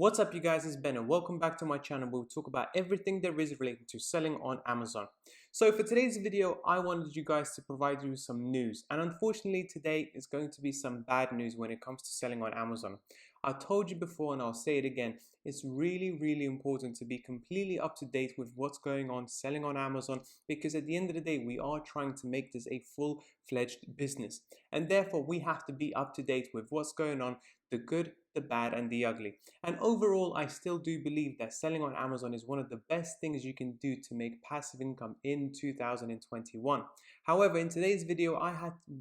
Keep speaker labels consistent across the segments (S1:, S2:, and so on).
S1: What's up, you guys? It's Ben and welcome back to my channel where we talk about everything there is related to selling on Amazon. So for today's video, I wanted you guys to provide you with some news, and unfortunately today is going to be some bad news when it comes to selling on Amazon. I told you before and I'll say it again, it's really important to be completely up to date with what's going on selling on Amazon, because at the end of the day we are trying to make this a full-fledged business, and therefore we have to be up to date with what's going on, the good, the bad and the ugly. And overall, I still do believe that selling on Amazon is one of the best things you can do to make passive income in 2021. However, in today's video,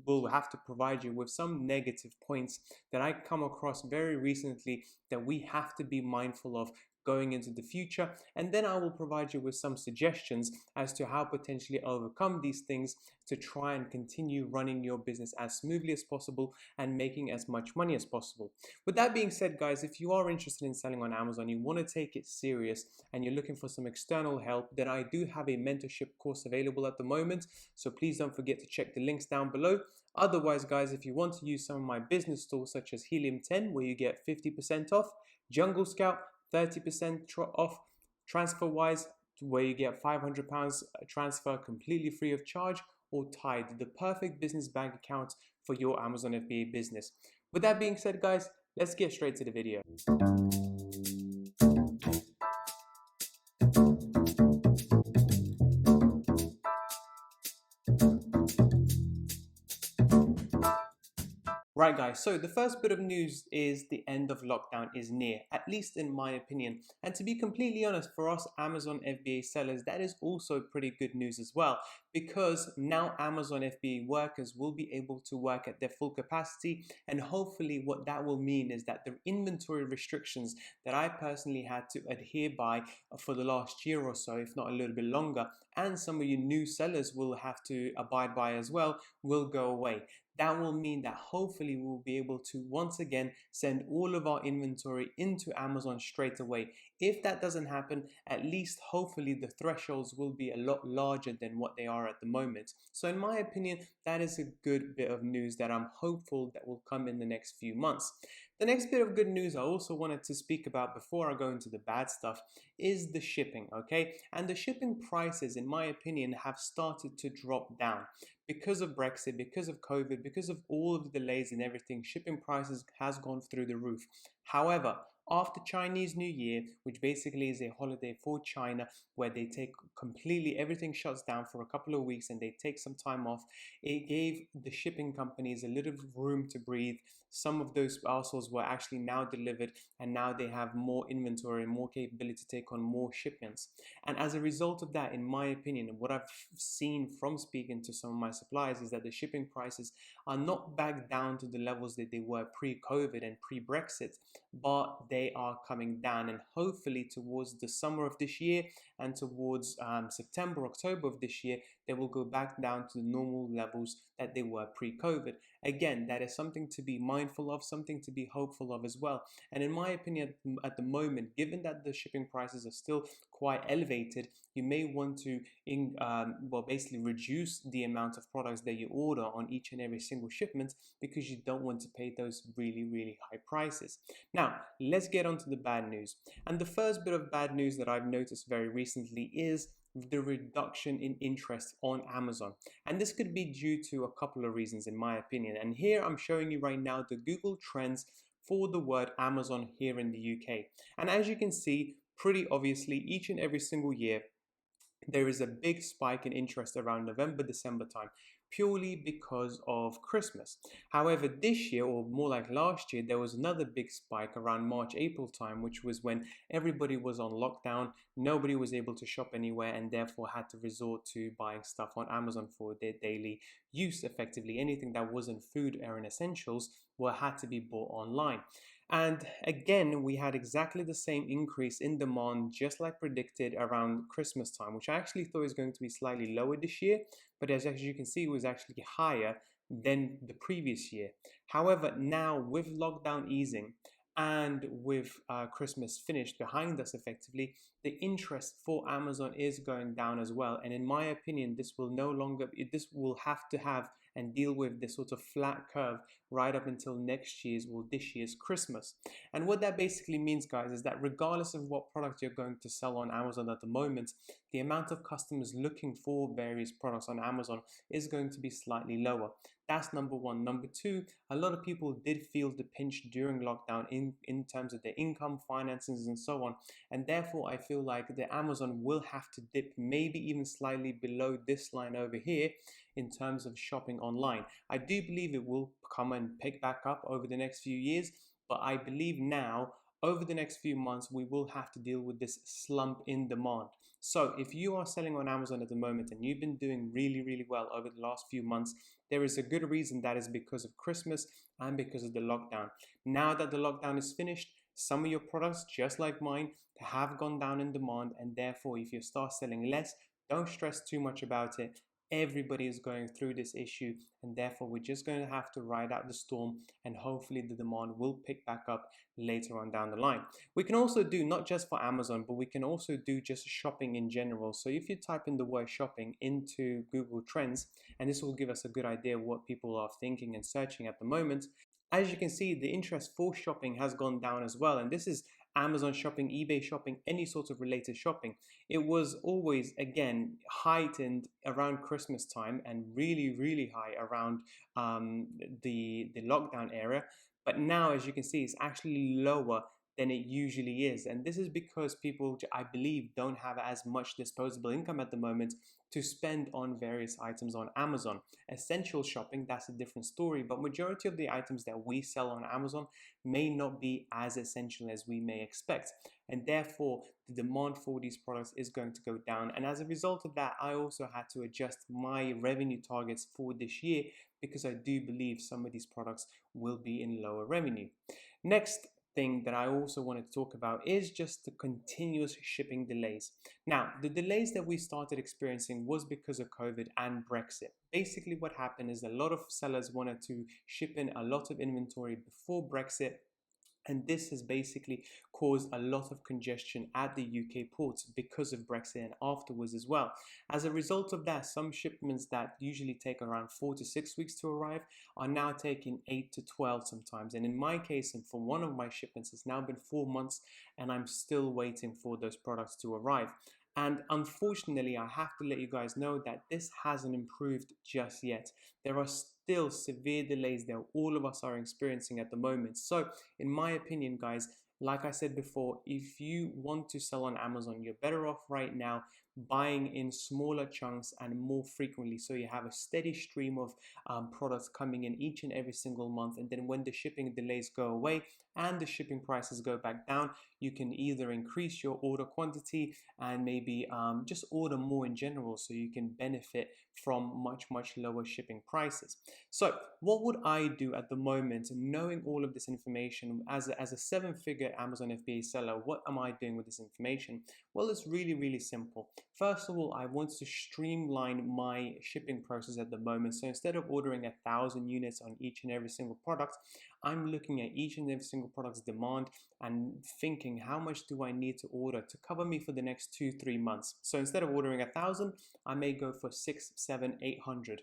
S1: will have to provide you with some negative points that I come across very recently that we have to be mindful of going into the future, and then I will provide you with some suggestions as to how potentially overcome these things to try and continue running your business as smoothly as possible and making as much money as possible. With that being said, guys, if you are interested in selling on Amazon, you want to take it serious and you're looking for some external help, then I do have a mentorship course available at the moment, so please don't forget to check the links down below. Otherwise, guys, if you want to use some of my business tools such as Helium 10, where you get 50% off, Jungle Scout 30% off, Transferwise, where you get £500 transfer completely free of charge, or Tide, the perfect business bank account for your Amazon FBA business. With that being said, guys, let's get straight to the video. Right, guys, so the first bit of news is the end of lockdown is near, at least in my opinion. And to be completely honest, for us Amazon FBA sellers, that is also pretty good news as well, because now Amazon FBA workers will be able to work at their full capacity, and hopefully what that will mean is that the inventory restrictions that I personally had to adhere by for the last year or so, if not a little bit longer, and some of you new sellers will have to abide by as well, will go away. That will mean that hopefully we'll be able to once again send all of our inventory into Amazon straight away. If that doesn't happen, at least hopefully the thresholds will be a lot larger than what they are at the moment. So in my opinion, that is a good bit of news that I'm hopeful that will come in the next few months. The next bit of good news I also wanted to speak about before I go into the bad stuff is the shipping, okay? And the shipping prices, in my opinion, have started to drop down. Because of Brexit, because of COVID, because of all of the delays and everything, shipping prices has gone through the roof. However, after Chinese New Year, which basically is a holiday for China, where they take completely, everything shuts down for a couple of weeks and they take some time off, it gave the shipping companies a little room to breathe. Some of those parcels were actually now delivered, and now they have more inventory and more capability to take on more shipments. And as a result of that, in my opinion, and what I've seen from speaking to some of my suppliers, is that the shipping prices are not back down to the levels that they were pre-COVID and pre-Brexit, but they are coming down, and hopefully towards the summer of this year and towards September, October of this year, they will go back down to the normal levels that they were pre-COVID. Again, that is something to be mindful of, something to be hopeful of as well. And in my opinion, at the moment, given that the shipping prices are still quite elevated, you may want to basically reduce the amount of products that you order on each and every single shipment, because you don't want to pay those really high prices. Now, let's get on to the bad news. And the first bit of bad news that I've noticed very recently is the reduction in interest on Amazon. And this could be due to a couple of reasons, in my opinion. And here I'm showing you right now the Google Trends for the word Amazon here in the UK. And as you can see, pretty obviously, each and every single year, there is a big spike in interest around November, December time, purely because of Christmas. However, this year, or more like last year, there was another big spike around March, April time, which was when everybody was on lockdown, nobody was able to shop anywhere, and therefore had to resort to buying stuff on Amazon for their daily use. Effectively, anything that wasn't food or essentials had to be bought online. And again, we had exactly the same increase in demand, just like predicted, around Christmas time, which I actually thought was going to be slightly lower this year, but as you can see, it was actually higher than the previous year. However, now with lockdown easing and with Christmas finished behind us effectively, the interest for Amazon is going down as well. And in my opinion, this will have to have and deal with this sort of flat curve right up until next year's, well, this year's Christmas. And what that basically means, guys, is that regardless of what product you're going to sell on Amazon at the moment, the amount of customers looking for various products on Amazon is going to be slightly lower. That's number one. Number two, a lot of people did feel the pinch during lockdown in terms of their income, finances, and so on. And therefore, I feel like the Amazon will have to dip maybe even slightly below this line over here in terms of shopping online. I do believe it will come and pick back up over the next few years, but I believe now over the next few months, we will have to deal with this slump in demand. So if you are selling on Amazon at the moment and you've been doing really, really well over the last few months, there is a good reason. That is because of Christmas and because of the lockdown. Now that the lockdown is finished, some of your products, just like mine, have gone down in demand, and therefore if you start selling less, don't stress too much about it. Everybody is going through this issue, and therefore we're just going to have to ride out the storm, and hopefully the demand will pick back up later on down the line. We can also do not just for Amazon, but we can also do just shopping in general. So if you type in the word shopping into Google Trends, and this will give us a good idea of what people are thinking and searching at the moment, as you can see, the interest for shopping has gone down as well. And this is Amazon shopping, eBay shopping, any sort of related shopping. It was always, again, heightened around Christmas time and really, really high around the lockdown era. But now, as you can see, it's actually lower than it usually is. And this is because people, I believe, don't have as much disposable income at the moment to spend on various items on Amazon. Essential shopping, that's a different story, but majority of the items that we sell on Amazon may not be as essential as we may expect. And therefore, the demand for these products is going to go down. And as a result of that, I also had to adjust my revenue targets for this year because I do believe some of these products will be in lower revenue. Next thing that I also wanted to talk about is just the continuous shipping delays. Now, the delays that we started experiencing was because of COVID and Brexit. Basically, what happened is a lot of sellers wanted to ship in a lot of inventory before Brexit, and this has basically caused a lot of congestion at the UK ports because of Brexit and afterwards as well. As a result of that, some shipments that usually take around 4 to 6 weeks to arrive are now taking 8 to 12 sometimes. And in my case, and for one of my shipments, it's now been 4 months and I'm still waiting for those products to arrive. And unfortunately, I have to let you guys know that this hasn't improved just yet. There are still severe delays that all of us are experiencing at the moment. So in my opinion, guys, like I said before, if you want to sell on Amazon, you're better off right now buying in smaller chunks and more frequently, so you have a steady stream of products coming in each and every single month. And then when the shipping delays go away and the shipping prices go back down, you can either increase your order quantity and maybe just order more in general, so you can benefit from much lower shipping prices. So what would I do at the moment, knowing all of this information as a 7-figure Amazon FBA seller? What am I doing with this information? Well, it's really simple. First of all, I want to streamline my shipping process at the moment. So instead of ordering 1,000 units on each and every single product, I'm looking at each and every single product's demand and thinking, how much do I need to order to cover me for the next 2-3 months? So instead of ordering 1,000, I may go for 600, 700, 800.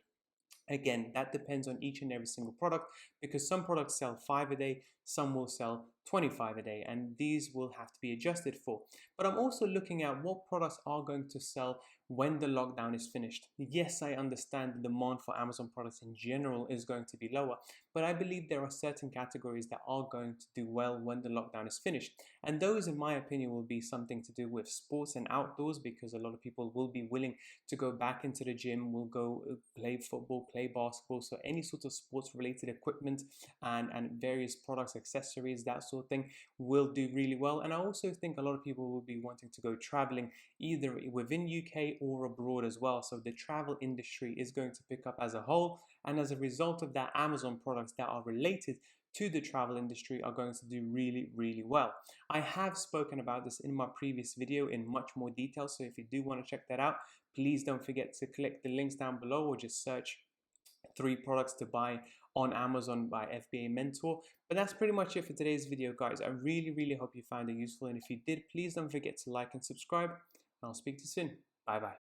S1: Again, that depends on each and every single product, because some products sell 5 a day, some will sell 25 a day, and these will have to be adjusted for. But I'm also looking at what products are going to sell when the lockdown is finished. Yes, I understand the demand for Amazon products in general is going to be lower, but I believe there are certain categories that are going to do well when the lockdown is finished. And those, in my opinion, will be something to do with sports and outdoors, because a lot of people will be willing to go back into the gym, will go play football, play basketball. So any sort of sports related equipment and various products, accessories, that sort of thing will do really well. And I also think a lot of people will be wanting to go traveling either within UK or abroad as well. So the travel industry is going to pick up as a whole. And as a result of that, Amazon products that are related to the travel industry are going to do really well. I have spoken about this in my previous video in much more detail. So if you do want to check that out, please don't forget to click the links down below or just search 3 products to buy on Amazon by FBA Mentor. But that's pretty much it for today's video, guys. I really hope you found it useful. And if you did, please don't forget to like and subscribe. And I'll speak to you soon. Bye bye.